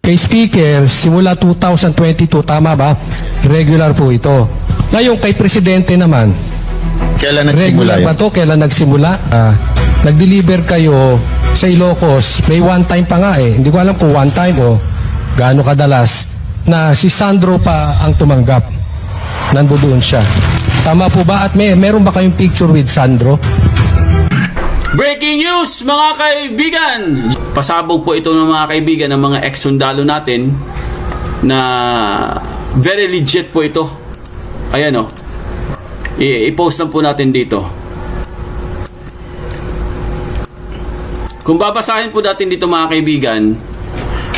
kay Speaker, simula 2022, tama ba? Regular po ito. Ngayon, kay Presidente naman, Kailan nagsimula regular yun? ba to? Kailan nagsimula? Nag-deliver kayo sa Ilocos, may one time pa nga eh. Hindi ko alam kung one time o gaano kadalas na si Sandro pa ang tumanggap. Nandoon siya. Tama po ba? At meron ba kayong picture with Sandro? Breaking news mga kaibigan! Pasabog po ito ng mga kaibigan ng mga ex-sundalo natin na very legit po ito. Ayan o. I-post lang po natin dito. Kung babasahin po natin dito mga kaibigan,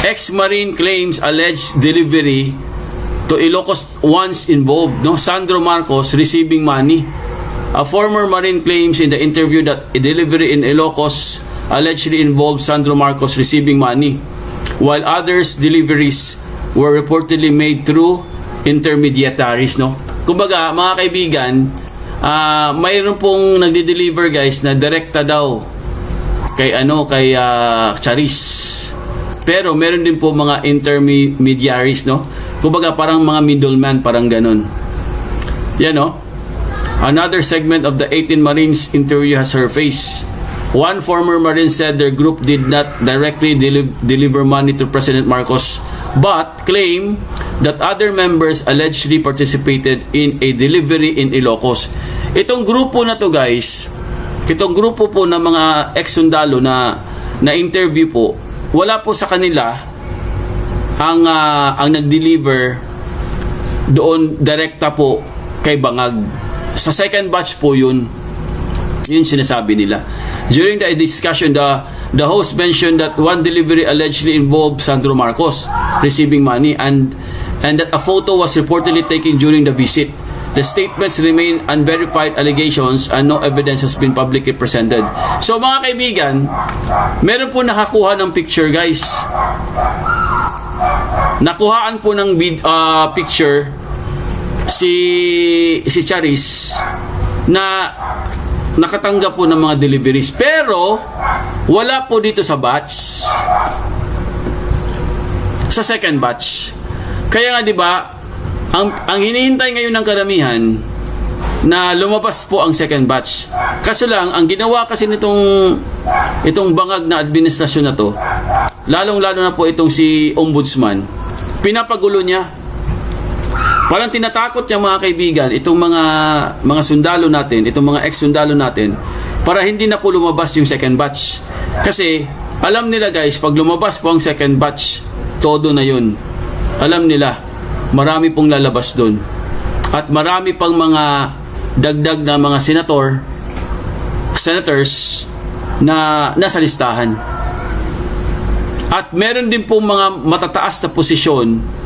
ex-Marine claims alleged delivery to Ilocos once involved, no? Sandro Marcos receiving money. A former Marine claims in the interview that a delivery in Ilocos allegedly involved Sandro Marcos receiving money, while others' deliveries were reportedly made through intermediaries, no? Kumbaga, mga kaibigan, mayroon pong nagde-deliver guys na direkta daw kay Charis. Pero meron din po mga intermediaries, no? Kumbaga, parang mga middleman, parang ganun. Yan, no? Another segment of the 18 Marines interview has surfaced. One former Marine said their group did not directly deliver money to President Marcos, but claim that other members allegedly participated in a delivery in Ilocos. Itong grupo na to guys, itong grupo po ng mga ex-sundalo na interview po, wala po sa kanila ang nag-deliver doon direkta po kay Bangag. Sa second batch po yun sinasabi nila. During the discussion, the host mentioned that one delivery allegedly involved Sandro Marcos receiving money and that a photo was reportedly taken during the visit. The statements remain unverified allegations and no evidence has been publicly presented. So mga kaibigan, meron po nakakuha ng picture guys. Nakuhaan po ng picture si Charis na nakatanggap po ng mga deliveries, pero wala po dito sa batch, sa second batch. Kaya nga 'di ba, ang hinihintay ngayon ng karamihan na lumabas po ang second batch. Kaso lang ang ginawa kasi itong Bangag na administrasyon na to, lalong-lalo na po itong si Ombudsman, pinapagulo niya. Parang tinatakot niya mga kaibigan, itong mga sundalo natin, itong mga ex-sundalo natin, para hindi na po lumabas yung second batch. Kasi alam nila guys, pag lumabas po ang second batch, todo na yun. Alam nila, marami pong lalabas doon. At marami pang mga dagdag na mga senators na nasa listahan. At meron din pong mga matataas na posisyon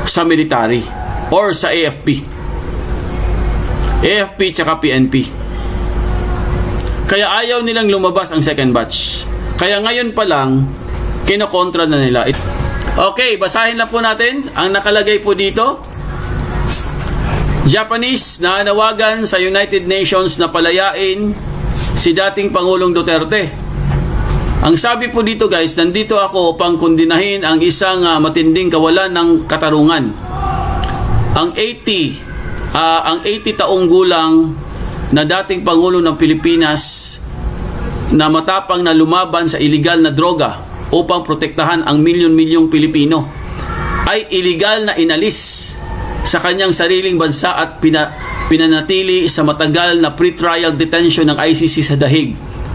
sa military or sa AFP tsaka PNP. Kaya ayaw nilang lumabas ang second batch. Kaya ngayon pa lang kinokontra na nila. Okay, basahin lang po natin ang nakalagay po dito. Japanese na nawagan sa United Nations na palayain si dating Pangulong Duterte. Ang sabi po dito guys, nandito ako upang kondinahin ang isang matinding kawalan ng katarungan. Ang 80 taong gulang na dating Pangulo ng Pilipinas na matapang na lumaban sa iligal na droga upang protektahan ang milyon-milyong Pilipino ay iligal na inalis sa kanyang sariling bansa at pinanatili sa matagal na pre-trial detention ng ICC sa Dahig.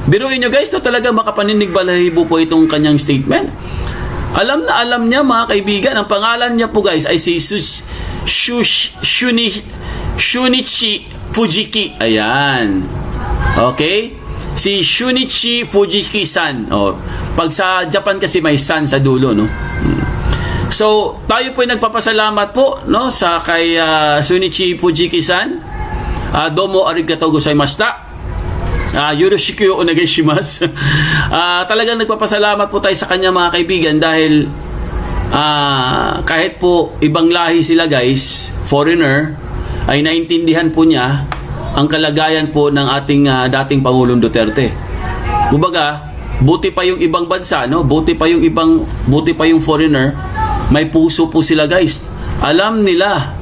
Biruin nyo guys, to talaga makapaninig balahibo po itong kanyang statement. Alam na alam niya mga kaibigan, ang pangalan niya po guys ay si Shunichi Fujiki. Ayan. Okay? Si Shunichi Fujiki-san. Pag sa Japan kasi may san sa dulo, no? So, tayo po ay nagpapasalamat po, no, sa kay Shunichi Fujiki-san. Domo arigatou gozaimashita. Yoroshiku onegaishimasu. Talagang nagpapasalamat po tayo sa kanya mga kaibigan dahil kahit po ibang lahi sila guys, foreigner, ay naintindihan po niya ang kalagayan po ng ating dating Pangulong Duterte. Kumbaga, buti pa yung ibang bansa, no? Buti pa yung foreigner, may puso po sila, guys. Alam nila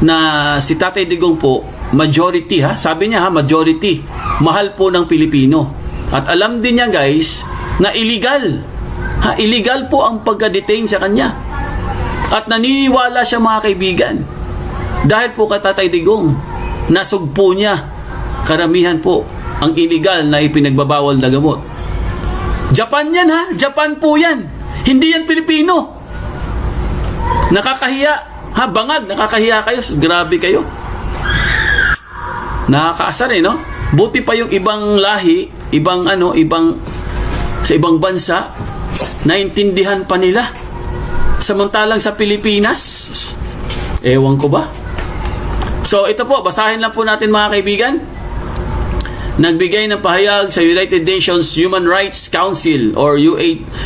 na si Tatay Digong po, majority, ha? Sabi niya, ha, majority. Mahal po ng Pilipino. At alam din niya, guys, na illegal. Ha, illegal po ang pagka-detain sa kanya. At naniniwala siya, mga kaibigan. Dahil po kay Tatay Digong, nasugpo niya karamihan po ang illegal na ipinagbabawal na gamot. Japan yan, ha? Japan po yan. Hindi yan Pilipino. Nakakahiya. Ha, bangag, nakakahiya kayo. Grabe kayo. Nakakaasar no? Buti pa yung ibang lahi, sa ibang bansa, naintindihan pa nila. Samantalang sa Pilipinas, ewan ko ba? So, ito po, basahin lang po natin, mga kaibigan. Nagbigay ng pahayag sa United Nations Human Rights Council or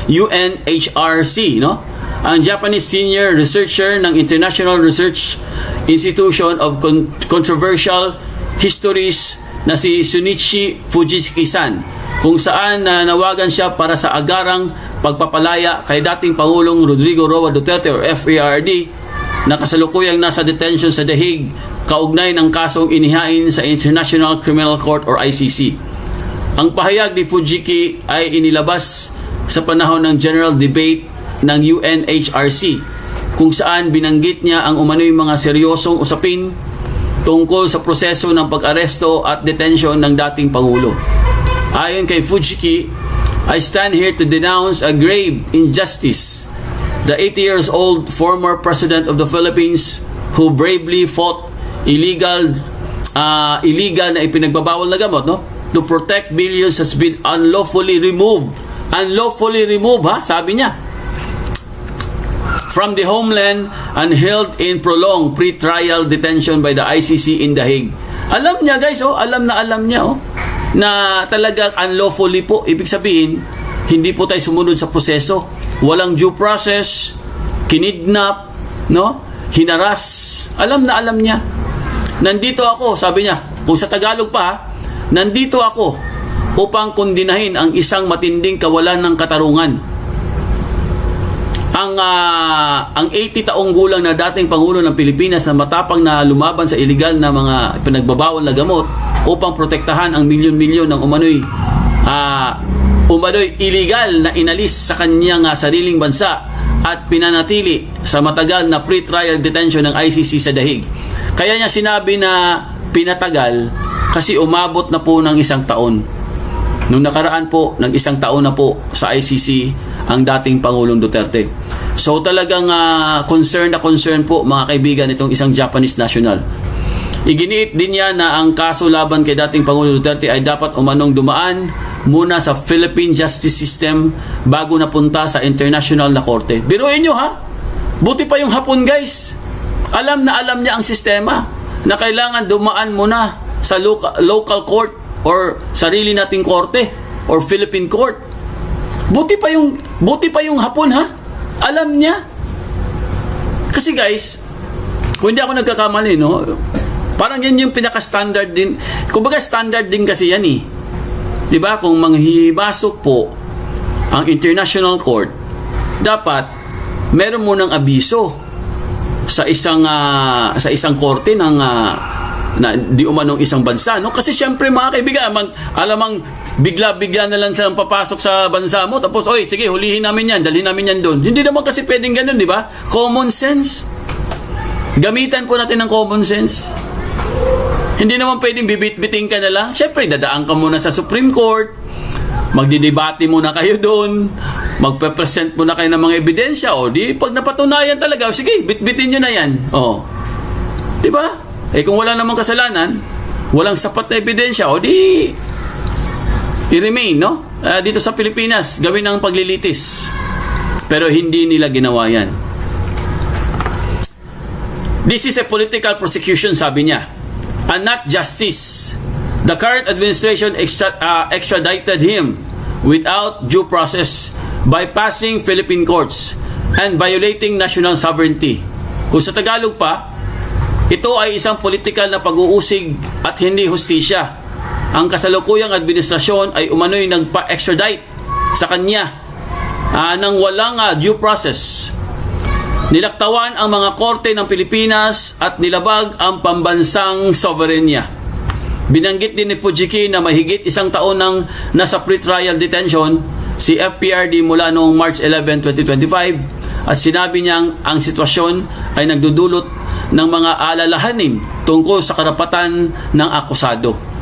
UNHRC, no? Ang Japanese senior researcher ng International Research Institution of Controversial Histories na si Shunichi Fujiki-san, kung saan nawagan siya para sa agarang pagpapalaya kay dating Pangulong Rodrigo Roa Duterte or FARD na kasalukuyang nasa detention sa The Hague kaugnay ng kasong inihain sa International Criminal Court or ICC. Ang pahayag ni Fujiki ay inilabas sa panahon ng general debate ng UNHRC kung saan binanggit niya ang umano'y mga seryosong usapin tungkol sa proseso ng pag-aresto at detention ng dating Pangulo. Ayon kay Fujiki, I stand here to denounce a grave injustice. The 80 years old former President of the Philippines who bravely fought illegal na ipinagbabawal na gamot, no? To protect billions has been unlawfully removed. Unlawfully removed, ha? Sabi niya. From the homeland and held in prolonged pre-trial detention by the ICC in The Hague. Alam niya, guys, alam niya, na talagang unlawfully po. Ibig sabihin, hindi po tayo sumunod sa proseso. Walang due process, kinidnap, no? Hinaras. Alam niya. Nandito ako, sabi niya, kung sa Tagalog pa, nandito ako upang kondinahin ang isang matinding kawalan ng katarungan. Ang 80 taong gulang na dating Pangulo ng Pilipinas na matapang na lumaban sa illegal na mga pinagbabawal na gamot upang protektahan ang milyon-milyon ng umano'y illegal na inalis sa kanyang sariling bansa at pinanatili sa matagal na pre-trial detention ng ICC sa The Hague. Kaya niya sinabi na pinatagal kasi umabot na po ng 1 taon. Nung nakaraan po, nag-1 taon na po sa ICC ang dating Pangulong Duterte. So talagang concern po, mga kaibigan, itong isang Japanese national. Iginiit din niya na ang kaso laban kay dating Pangulong Duterte ay dapat umanong dumaan muna sa Philippine Justice System bago napunta sa international na korte. Biruin nyo, ha? Buti pa yung Hapon, guys. Alam niya ang sistema na kailangan dumaan muna sa local court or sarili nating korte or Philippine court. Buti pa yung Hapon, ha? Alam niya. Kasi, guys, kung hindi ako nagkakamali, no? Parang yan yung pinaka-standard din. Kumbaga standard din kasi yan, eh. 'Di ba? Kung manghihibasok po ang International Court, dapat meron munang abiso sa isang korte ng na di umanong isang bansa, no? Kasi syempre, mga kaibigan, alamang bigla-bigla na lang silang papasok sa bansa mo, tapos oy, sige, hulihin namin yan, dalhin namin yan doon. Hindi naman kasi pwedeng ganun, di ba? Common sense. Gamitan po natin ng common sense. Hindi naman pwedeng bibit-biting ka na lang. Syempre, dadaan ka muna sa Supreme Court, magdidebate muna kayo doon, magpe-present muna kayo ng mga ebidensya, o di, pag napatunayan talaga, sige, bit-bitin nyo na yan. O, di ba? Kung wala namang kasalanan, walang sapat na ebidensya, o di, i-remain, no? Dito sa Pilipinas, gawin ang paglilitis. Pero hindi nila ginawa yan. This is a political prosecution, sabi niya, and not justice. The current administration extradited him without due process, bypassing Philippine courts and violating national sovereignty. Kung sa Tagalog pa, ito ay isang political na pag-uusig at hindi hustisya. Ang kasalukuyang administrasyon ay umano'y nagpa-extradite sa kanya nang walang due process. Nilaktawan ang mga korte ng Pilipinas at nilabag ang pambansang soberenya. Binanggit din ni Pujiki na mahigit 1 taon nang nasa pre-trial detention si FPRD mula noong March 11, 2025 at sinabi niyang ang sitwasyon ay nagdudulot ng mga alalahanin tungkol sa karapatan ng akusado.